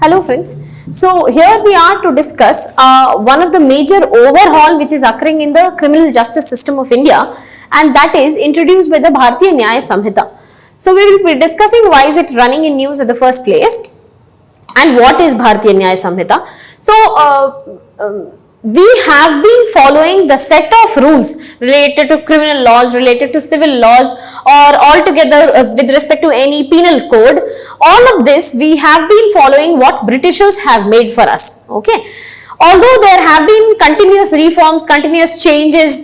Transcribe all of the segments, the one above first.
Hello friends. So here we are to discuss one of the major overhaul which is occurring in the criminal justice system of India, and that is introduced by the Bharatiya Nyan Sanhita. So we will be discussing why is it running in news at the first place and what is Bharatiya Nyan Sanhita. So we have been following the set of rules related to criminal laws, related to civil laws, or altogether with respect to any penal code. All of this we have been following what Britishers have made for us. Okay. Although there have been continuous reforms, continuous changes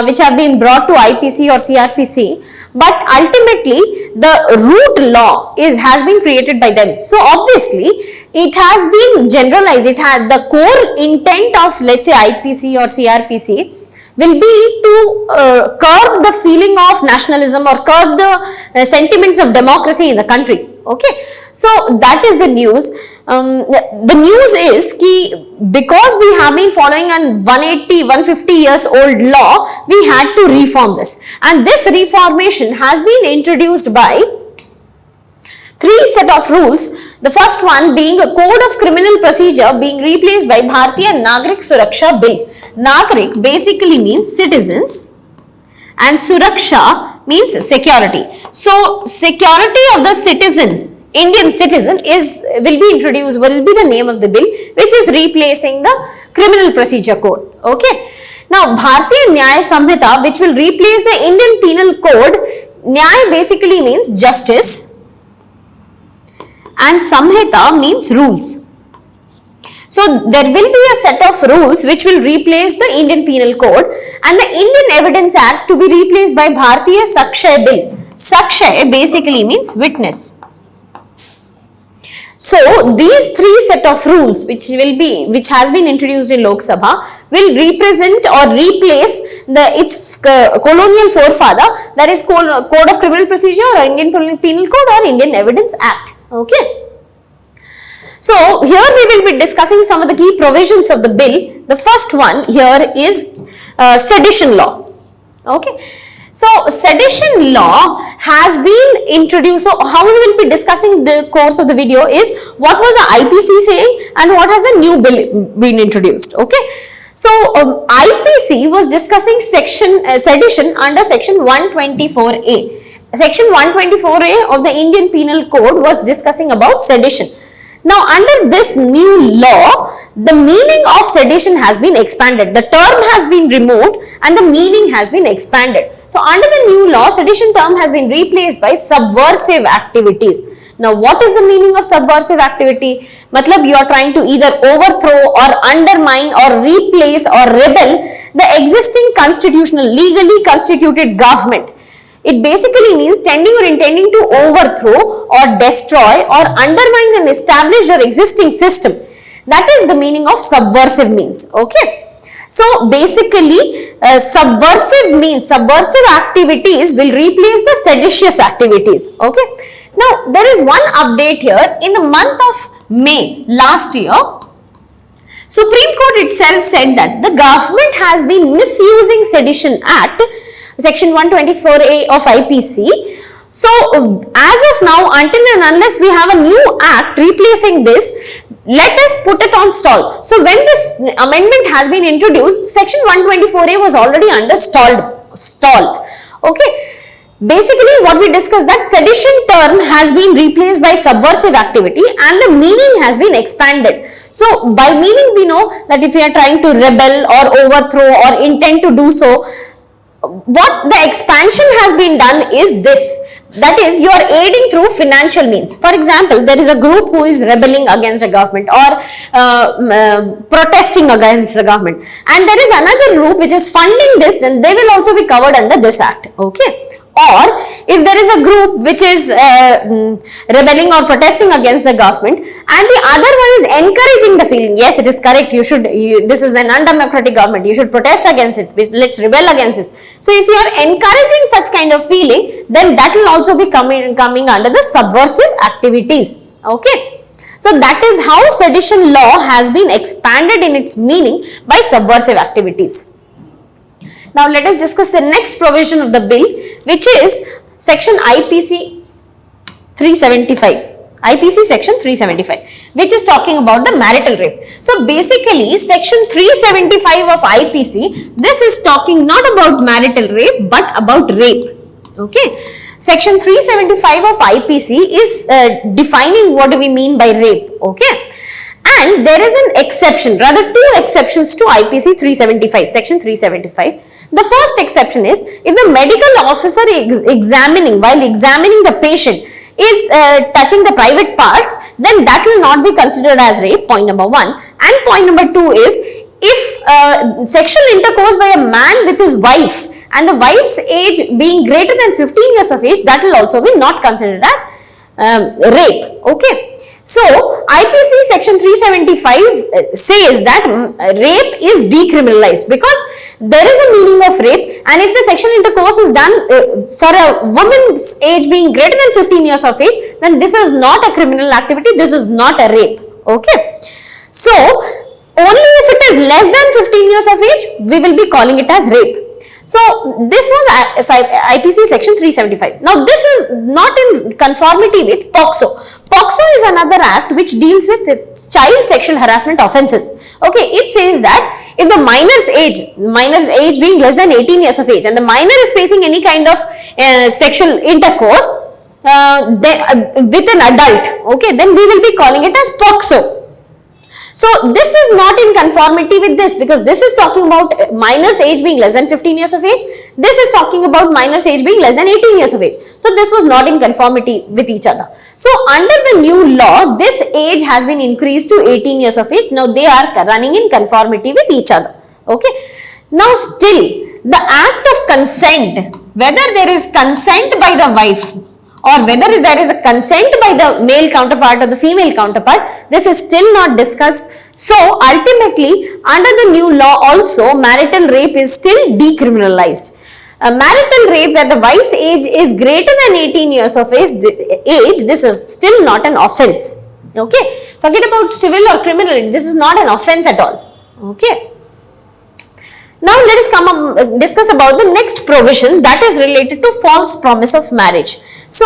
which have been brought to IPC or CRPC, but ultimately the root law has been created by them. So obviously it has been generalized. It had the core intent of, let's say, IPC or CRPC will be to curb the feeling of nationalism or curb the sentiments of democracy in the country. Okay, so that is the news. The news is ki because we have been following an 150 years old law, we had to reform this, and this reformation has been introduced by three set of rules. The first one being a code of criminal procedure being replaced by Bharatiya Nagrik Suraksha Bill. Nagrik basically means citizens and Suraksha means security. So security of the citizens, Indian citizen will be the name of the bill, which is replacing the criminal procedure code. Okay. Now Bharatiya Nyaya Samhita, which will replace the Indian penal code. Nyaya basically means justice and Samhita means rules. So there will be a set of rules which will replace the Indian Penal Code and the Indian Evidence Act to be replaced by Bharatiya Sakshay Bill. Sakshay basically means witness. So these three set of rules which has been introduced in Lok Sabha will represent or replace its colonial forefather, that is Code of Criminal Procedure or Indian Penal Code or Indian Evidence Act. Okay. So here we will be discussing some of the key provisions of the bill. The first one here is Sedition Law. Okay. So Sedition Law has been introduced. So how we will be discussing the course of the video is what was the IPC saying and what has a new bill been introduced. Okay. So IPC was discussing sedition under section 124A. Section 124A of the Indian Penal Code was discussing about sedition. Now, under this new law, the meaning of sedition has been expanded. The term has been removed and the meaning has been expanded. So, under the new law, sedition term has been replaced by subversive activities. Now, what is the meaning of subversive activity? Matlab, you are trying to either overthrow or undermine or replace or rebel the existing legally constituted government. It basically means tending or intending to overthrow or destroy or undermine an established or existing system. That is the meaning of subversive means. Okay. So basically subversive activities will replace the seditious activities. Okay. Now there is one update here. In the month of May last year, Supreme Court itself said that the government has been misusing Sedition Act Section 124A of IPC. So, as of now, until and unless we have a new act replacing this, let us put it on stall. So, when this amendment has been introduced, Section 124A was already under stalled. Okay. Basically, what we discussed that sedition term has been replaced by subversive activity and the meaning has been expanded. So, by meaning we know that if we are trying to rebel or overthrow or intend to do so, what the expansion has been done is this, that is you are aiding through financial means. For example, there is a group who is rebelling against a government or protesting against the government, and there is another group which is funding this, then they will also be covered under this act. Okay. Or if there is a group which is rebelling or protesting against the government and the other one is encouraging the feeling, yes, it is correct, this is an undemocratic government, you should protest against it, let's rebel against this. So if you are encouraging such kind of feeling, then that will also be coming under the subversive activities. Okay. So that is how sedition law has been expanded in its meaning by subversive activities. Now let us discuss the next provision of the bill, which is section IPC 375. IPC section 375, which is talking about the marital rape. So basically section 375 of IPC, this is talking not about marital rape but about rape. Okay. Section 375 of IPC is defining what do we mean by rape. Okay. And there is an exception, rather two exceptions to IPC 375, section 375. The first exception is if the medical officer while examining the patient is touching the private parts, then that will not be considered as rape, point number one. And point number two is if sexual intercourse by a man with his wife and the wife's age being greater than 15 years of age, that will also be not considered as rape. Okay. So, IPC section 375 says that rape is decriminalized because there is a meaning of rape, and if the sexual intercourse is done for a woman's age being greater than 15 years of age, then this is not a criminal activity, this is not a rape. Okay. So, only if it is less than 15 years of age, we will be calling it as rape. So, this was IPC section 375. Now, this is not in conformity with POCSO. POCSO is another act which deals with child sexual harassment offences. Okay, it says that if the minor's age being less than 18 years of age and the minor is facing any kind of sexual intercourse with an adult, okay, then we will be calling it as POCSO. So, this is not in conformity with this because this is talking about minor's age being less than 15 years of age. This is talking about minor's age being less than 18 years of age. So, this was not in conformity with each other. So, under the new law, this age has been increased to 18 years of age. Now, they are running in conformity with each other. Okay. Now, still, the act of consent, whether there is consent by the wife or whether there is a consent by the male counterpart or the female counterpart, this is still not discussed. So, ultimately, under the new law also, marital rape is still decriminalized. Marital rape where the wife's age is greater than 18 years of age, this is still not an offence. Okay. Forget about civil or criminal, this is not an offence at all. Okay. Now, let us discuss about the next provision that is related to false promise of marriage. So,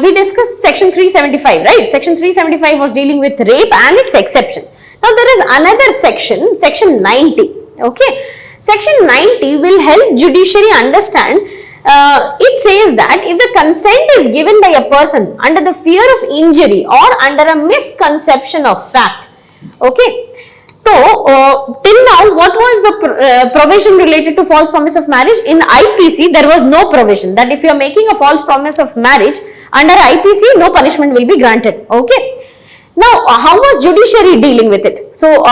we discussed section 375, right? Section 375 was dealing with rape and its exception. Now, there is another section, section 90, okay? Section 90 will help judiciary understand. It says that if the consent is given by a person under the fear of injury or under a misconception of fact, okay? So, till now, what was the provision related to false promise of marriage? In IPC, there was no provision that if you are making a false promise of marriage, under IPC, no punishment will be granted. Okay. Now, how was judiciary dealing with it? So,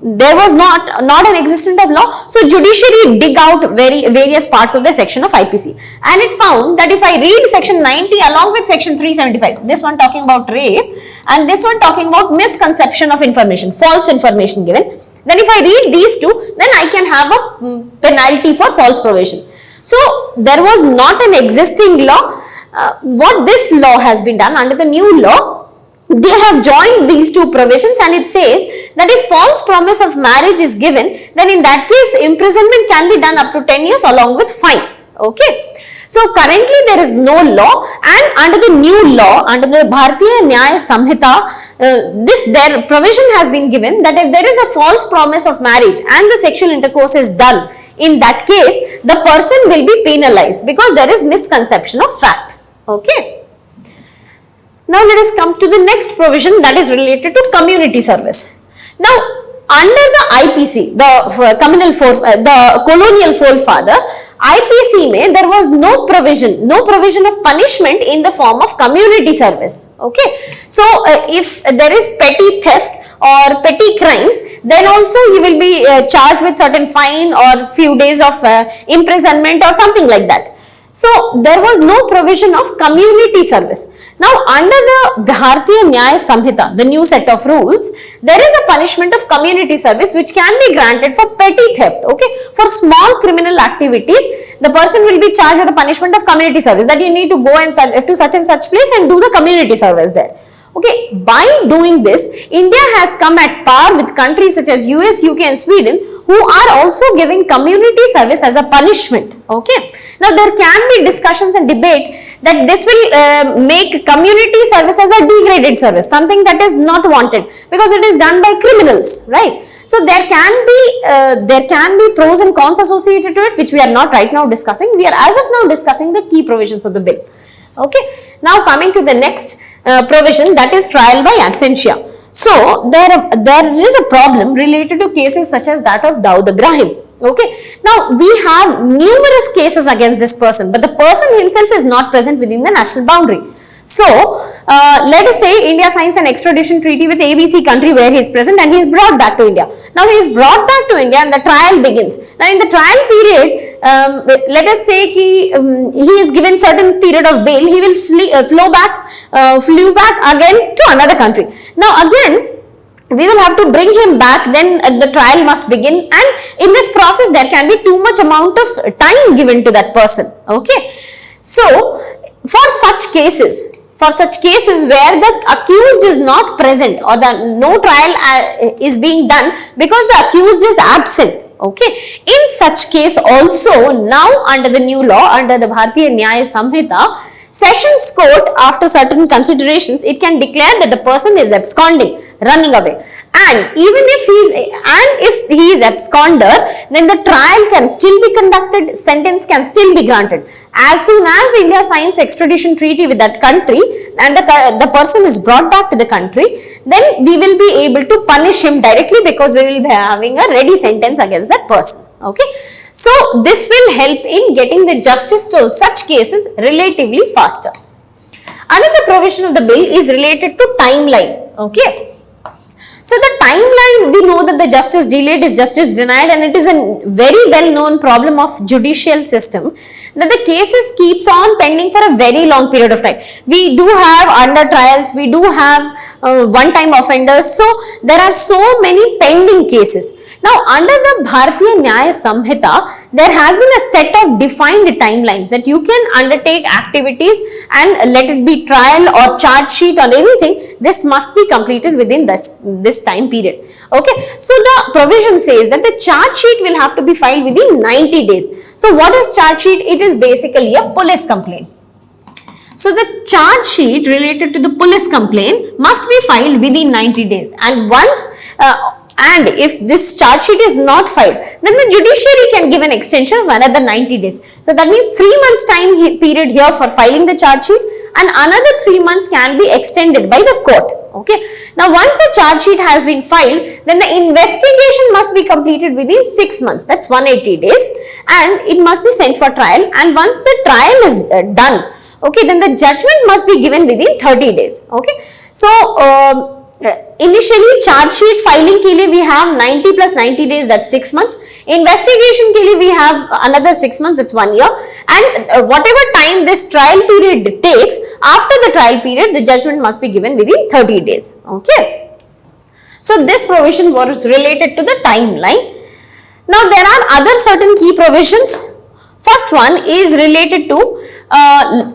there was not an existence of law. So, judiciary dig out various parts of the section of IPC. And it found that if I read section 90 along with section 375, this one talking about rape and this one talking about misconception of information, false information given, then if I read these two, then I can have a penalty for false provision. So, there was not an existing law. What this law has been done under the new law, they have joined these two provisions and it says that if false promise of marriage is given, then in that case imprisonment can be done up to 10 years along with fine. Okay. So, currently there is no law, and under the new law, under the Bharatiya Nyan Sanhita, their provision has been given that if there is a false promise of marriage and the sexual intercourse is done, in that case the person will be penalized because there is misconception of fact. Okay. Now, let us come to the next provision that is related to community service. Now, under the IPC, the colonial forefather, IPC mein there was no provision of punishment in the form of community service. Okay. So, if there is petty theft or petty crimes, then also he will be charged with certain fine or few days of imprisonment or something like that. So, there was no provision of community service. Now, under the Bharatiya Nyan Sanhita, the new set of rules, there is a punishment of community service which can be granted for petty theft. Okay, for small criminal activities, the person will be charged with the punishment of community service, that you need to go and to such and such place and do the community service there. Okay, by doing this, India has come at par with countries such as US, UK and Sweden, who are also giving community service as a punishment. Okay, now there can be discussions and debate that this will make community service as a degraded service, something that is not wanted because it is done by criminals, right? So there can be pros and cons associated to it, which we are not right now discussing. We are as of now discussing the key provisions of the bill. Okay, now coming to the next provision, that is trial by absentia. So there is a problem related to cases such as that of Dawood Ibrahim. Okay, now we have numerous cases against this person, but the person himself is not present within the national boundary. So let us say India signs an extradition treaty with ABC country where he is present and he is brought back to India. Now he is brought back to India and the trial begins. Now in the trial period, let us say he is given certain period of bail, he will flew back again to another country. Now again, we will have to bring him back, then the trial must begin, and in this process there can be too much amount of time given to that person. Okay, so for such cases where the accused is not present or no trial is being done because the accused is absent. Okay, in such case also, now under the new law, under the Bharatiya Nyan Sanhita, Sessions Court, after certain considerations, it can declare that the person is absconding, running away, and even if he is absconder, then the trial can still be conducted, sentence can still be granted. As soon as India signs extradition treaty with that country and the person is brought back to the country, then we will be able to punish him directly because we will be having a ready sentence against that person. Okay. So this will help in getting the justice to such cases relatively faster. Another provision of the bill is related to timeline. Okay. So the timeline, we know that the justice delayed is justice denied, and it is a very well known problem of judicial system that the cases keeps on pending for a very long period of time. We do have under trials, we do have one time offenders, so there are so many pending cases. Now, under the Bharatiya Nyan Sanhita, there has been a set of defined timelines that you can undertake activities and let it be trial or charge sheet or anything, this must be completed within this time period. Okay, so the provision says that the charge sheet will have to be filed within 90 days. So, what is charge sheet? It is basically a police complaint. So, the charge sheet related to the police complaint must be filed within 90 days, and once and if this charge sheet is not filed, then the judiciary can give an extension of another 90 days. So that means 3 months time period here for filing the charge sheet, and another 3 months can be extended by the court. Okay. Now once the charge sheet has been filed, then the investigation must be completed within 6 months, that's 180 days, and it must be sent for trial, and once the trial is done, okay, then the judgment must be given within 30 days. Okay. So initially charge sheet filing के लिए we have 90 plus 90 days, that's 6 months. Investigation के लिए we have another 6 months, that's 1 year. And whatever time this trial period takes, after the trial period the judgment must be given within 30 days. Okay. So this provision was related to the timeline. Now there are other certain key provisions. First one is related to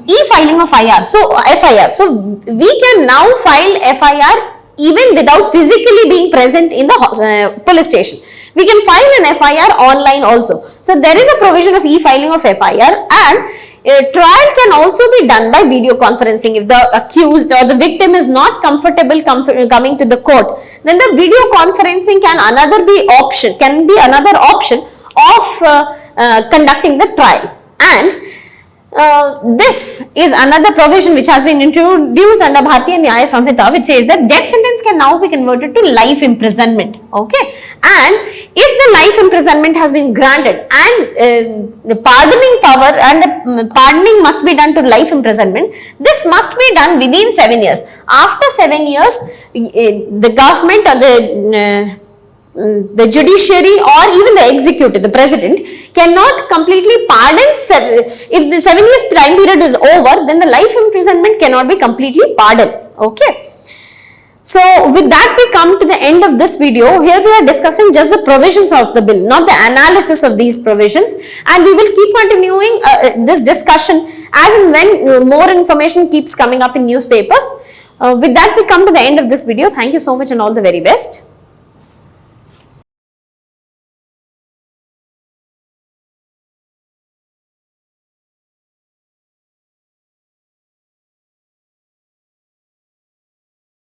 e-filing of FIR. So we can now file FIR even without physically being present in the police station. We can file an FIR online also. So there is a provision of e-filing of FIR, and a trial can also be done by video conferencing. If the accused or the victim is not comfortable coming to the court, then the video conferencing can be another option of conducting the trial. And this is another provision which has been introduced under Bharatiya Nyan Sanhita, which says that death sentence can now be converted to life imprisonment. Okay, and if the life imprisonment has been granted and the pardoning power and the pardoning must be done to life imprisonment, this must be done within 7 years. After 7 years, the government or the judiciary or even the executive, the president, cannot completely pardon. If the 7 years time period is over, then the life imprisonment cannot be completely pardoned. Okay. So with that we come to the end of this video. Here we are discussing just the provisions of the bill, not the analysis of these provisions, and we will keep continuing this discussion as and when more information keeps coming up in newspapers. With that, we come to the end of this video. Thank you so much and all the very best.